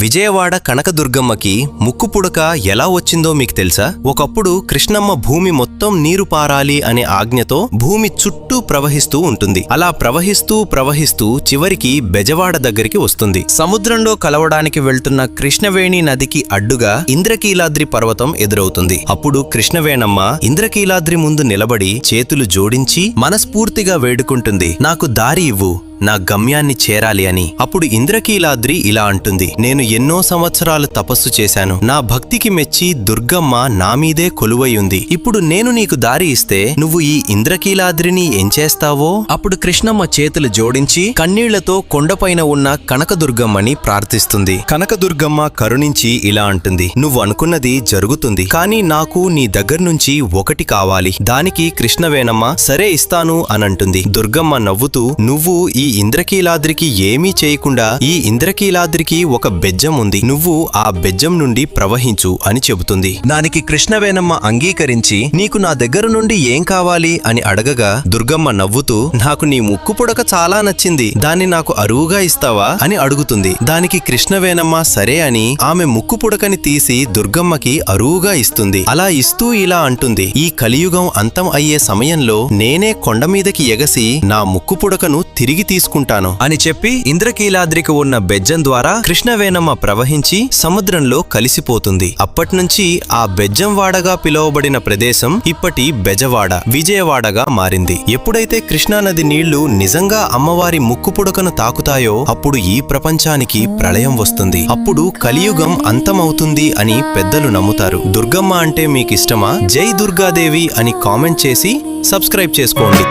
విజయవాడ కనకదుర్గమ్మకి ముక్కు పుడక ఎలా వచ్చిందో మీకు తెలుసా? ఒకప్పుడు కృష్ణమ్మ భూమి మొత్తం నీరు పారాలి అనే ఆజ్ఞతో భూమి చుట్టూ ప్రవహిస్తూ ఉంటుంది. అలా ప్రవహిస్తూ చివరికి బెజవాడ దగ్గరికి వస్తుంది. సముద్రంలో కలవడానికి వెళ్తున్న కృష్ణవేణి నదికి అడ్డుగా ఇంద్రకీలాద్రి పర్వతం ఎదురవుతుంది. అప్పుడు కృష్ణవేణమ్మ ఇంద్రకీలాద్రి ముందు నిలబడి చేతులు జోడించి మనస్ఫూర్తిగా వేడుకుంటుంది, నాకు దారి ఇవ్వు, నా గమ్యాన్ని చేరాలి అని. అప్పుడు ఇంద్రకీలాద్రి ఇలా అంటుంది, నేను ఎన్నో సంవత్సరాలు తపస్సు చేశాను. నా భక్తికి మెచ్చి దుర్గమ్మ నా మీదే కొలువై ఉంది. ఇప్పుడు నేను నీకు దారి ఇస్తే నువ్వు ఈ ఇంద్రకీలాద్రిని ఏం చేస్తావో? అప్పుడు కృష్ణమ్మ చేతులు జోడించి కన్నీళ్లతో కొండపైన ఉన్న కనకదుర్గమ్మని ప్రార్థిస్తుంది. కనకదుర్గమ్మ కరుణించి ఇలా అంటుంది, నువ్వు అనుకున్నది జరుగుతుంది, కానీ నాకు నీ దగ్గర నుంచి ఒకటి కావాలి. దానికి కృష్ణవేణమ్మ సరే ఇస్తాను అనంటుంది. దుర్గమ్మ నవ్వుతూ, నువ్వు ఈ ఇంద్రకీలాద్రికి ఏమీ చేయకుండా ఈ ఇంద్రకీలాద్రికి ఒక బెజ్జం ఉంది, నువ్వు ఆ బెజ్జం నుండి ప్రవహించు అని చెబుతుంది. దానికి కృష్ణవేణమ్మ అంగీకరించి నీకు నా దగ్గర నుండి ఏం కావాలి అని అడగగా దుర్గమ్మ నవ్వుతూ, నాకు నీ ముక్కు పుడక చాలా నచ్చింది, దాన్ని నాకు అరువుగా ఇస్తావా అని అడుగుతుంది. దానికి కృష్ణవేణమ్మ సరే అని ఆమె ముక్కు పుడకని తీసి దుర్గమ్మకి అరువుగా ఇస్తుంది. అలా ఇస్తూ ఇలా అంటుంది, ఈ కలియుగం అంతం అయ్యే సమయంలో నేనే కొండ మీదకి ఎగసి నా ముక్కు పుడకను తిరిగి తీసుకుంటాను అని చెప్పి ఇంద్రకీలాద్రికి ఉన్న బెజ్జం ద్వారా కృష్ణవేణమ్మ ప్రవహించి సముద్రంలో కలిసిపోతుంది. అప్పట్నుంచి ఆ బెజ్జం వాడగా పిలువబడిన ప్రదేశం ఇప్పటి బెజవాడ, విజయవాడగా మారింది. ఎప్పుడైతే కృష్ణానది నీళ్లు నిజంగా అమ్మవారి ముక్కు పుడకను తాకుతాయో అప్పుడు ఈ ప్రపంచానికి ప్రళయం వస్తుంది. అప్పుడు కలియుగం అంతమవుతుంది అని పెద్దలు నమ్ముతారు. దుర్గమ్మ అంటే మీకిష్టమా? జై దుర్గాదేవి అని కామెంట్ చేసి సబ్స్క్రైబ్ చేసుకోండి.